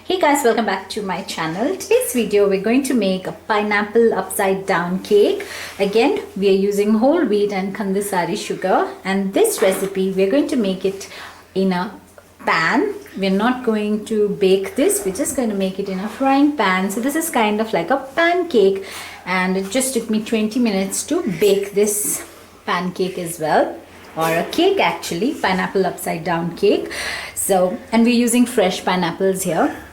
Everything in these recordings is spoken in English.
Hey guys, welcome back to my channel. Today's video we're going to make a pineapple upside down cake. Again, we are using whole wheat and khandasari sugar, and this recipe we're going to make it in a pan. We're not going to bake this, we're just going to make it in a frying pan. So this is kind of like a pancake, and it just took me 20 minutes to bake this pancake as well, or a cake actually, pineapple upside down cake. So, and we're using fresh pineapples here.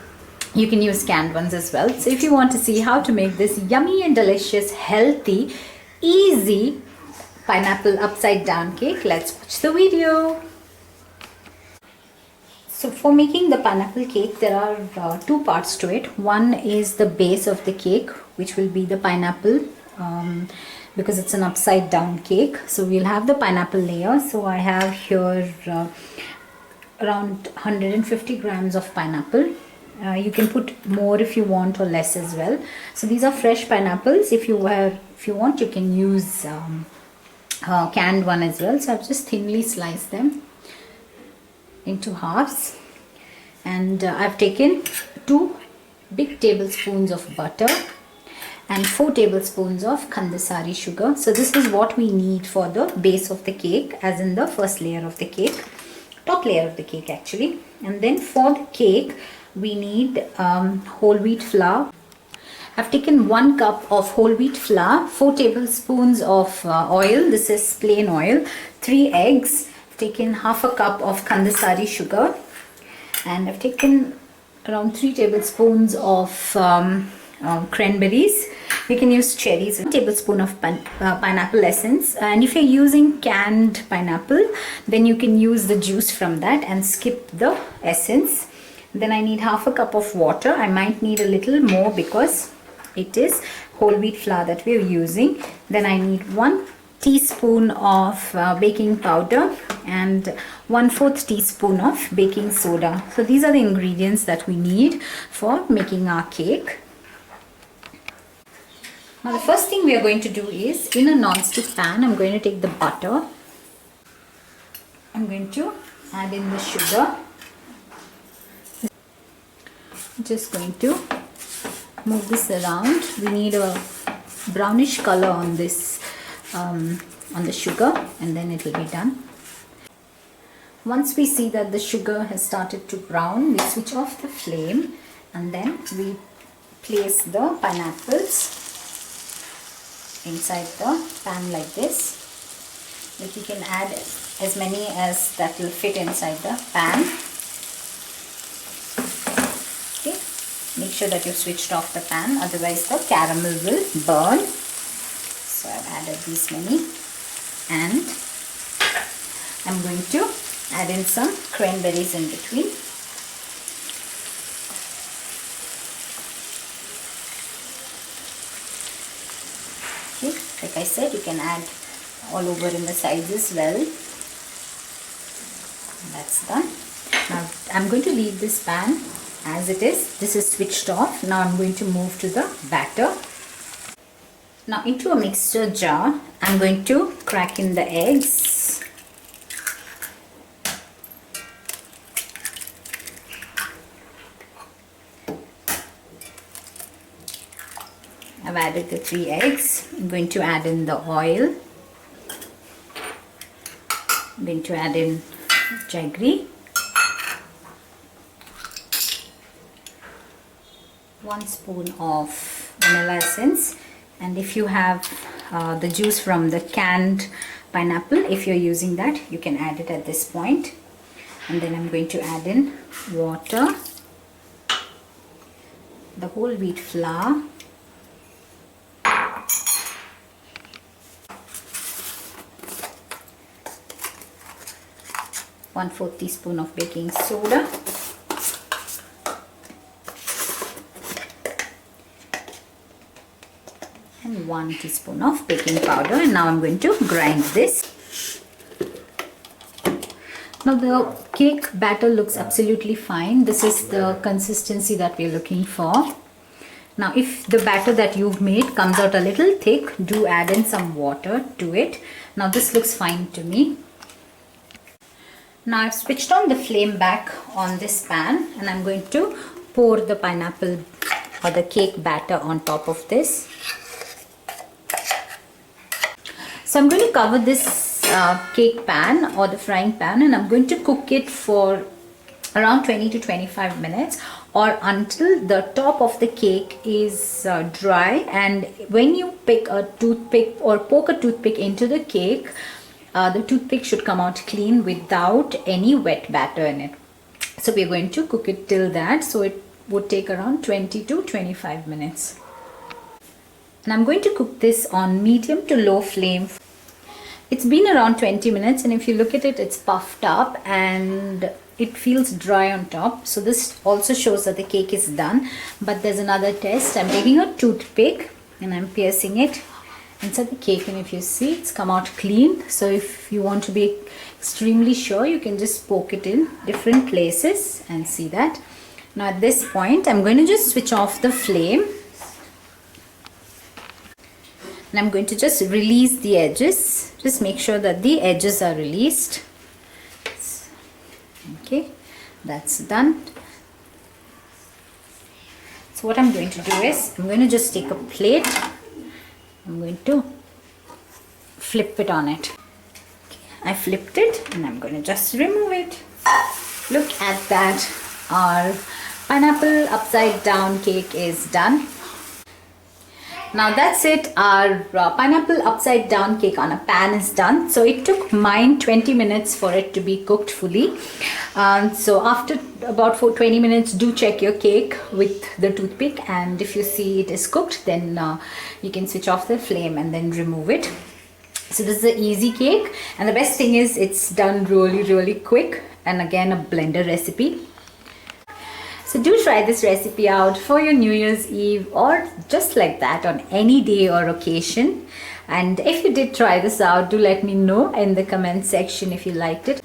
You can use canned ones as well. So if you want to see how to make this yummy and delicious, healthy, easy pineapple upside down cake, let's watch the video. So for making the pineapple cake, there are two parts to it. One is the base of the cake, which will be the pineapple, because it's an upside down cake. So we'll have the pineapple layer. So I have here around 150 grams of pineapple. You can put more if you want, or less as well. So these are fresh pineapples. If you want, you can use canned one as well. So I've just thinly sliced them into halves, and I've taken 2 big tablespoons of butter and 4 tablespoons of khandasari sugar. So this is what we need for the base of the cake, as in the first layer of the cake, top layer of the cake actually. And then for the cake we need whole wheat flour. I've taken 1 cup of whole wheat flour, 4 tablespoons of oil, this is plain oil, 3 eggs. I've taken half a cup of khandasari sugar, and I've taken around 3 tablespoons of cranberries. You can use cherries. 1 tablespoon of pineapple essence, and if you're using canned pineapple, then you can use the juice from that and skip the essence. Then I need half a cup of water. I might need a little more because it is whole wheat flour that we are using. Then I need 1 teaspoon of baking powder and 1/4 teaspoon of baking soda. So these are the ingredients that we need for making our cake. Now the first thing we are going to do is, in a non-stick pan, I'm going to take the butter. I'm going to add in the sugar. Just going to move this around. We need a brownish color on this, on the sugar, and then it will be done. Once we see that the sugar has started to brown, we switch off the flame, and then we place the pineapples inside the pan like this. But you can add as many as that will fit inside the pan. Okay, make sure that you've switched off the pan, otherwise the caramel will burn. So I've added these many, and I'm going to add in some cranberries in between. Okay, like I said, you can add all over in the sides as well. That's done. Now I'm going to leave this pan as it is. This is switched off. Now I'm going to move to the batter. Now into a mixer jar, I'm going to crack in the eggs. I've added the 3 eggs. I'm going to add in the oil. I'm going to add in jaggery. 1 spoon of vanilla essence. And if you have the juice from the canned pineapple, if you're using that, you can add it at this point. And then I'm going to add in water, the whole wheat flour, one-fourth teaspoon of baking soda, and 1 teaspoon of baking powder. And now I'm going to grind this. Now the cake batter looks absolutely fine. This is the consistency that we're looking for. Now if the batter that you've made comes out a little thick, do add in some water to it. Now this looks fine to me. Now I've switched on the flame back on this pan, and I'm going to pour the pineapple or the cake batter on top of this. So I'm going to cover this cake pan or the frying pan, and I'm going to cook it for around 20 to 25 minutes, or until the top of the cake is dry. And when you pick a toothpick or poke a toothpick into the cake, the toothpick should come out clean without any wet batter in it. So we're going to cook it till that. So it would take around 20 to 25 minutes. And I'm going to cook this on medium to low flame. It's been around 20 minutes, and if you look at it, it's puffed up and it feels dry on top. So this also shows that the cake is done. But there's another test. I'm taking a toothpick and I'm piercing it inside the cake, and if you see, it's come out clean. So if you want to be extremely sure, you can just poke it in different places and see that. Now at this point, I'm going to just switch off the flame, and I'm going to just release the edges. Just make sure that the edges are released. Okay, that's done. So what I'm going to do is, I'm going to just take a plate. I'm going to flip it on it. Okay, I flipped it, and I'm going to just remove it. Look at that. Our pineapple upside down cake is done. Now that's it. Our pineapple upside down cake on a pan is done. So it took mine 20 minutes for it to be cooked fully. So after about 20 minutes, do check your cake with the toothpick, and if you see it is cooked, then you can switch off the flame and then remove it. So this is an easy cake, and the best thing is it's done really quick, and again a blender recipe. So do try this recipe out for your New Year's Eve, or just like that on any day or occasion. And if you did try this out, do let me know in the comment section if you liked it.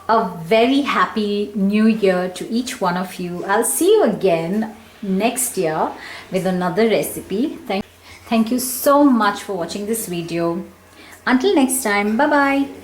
A very happy new year to each one of you. I'll see you again next year with another recipe. Thank you so much for watching this video. Until next time, bye bye.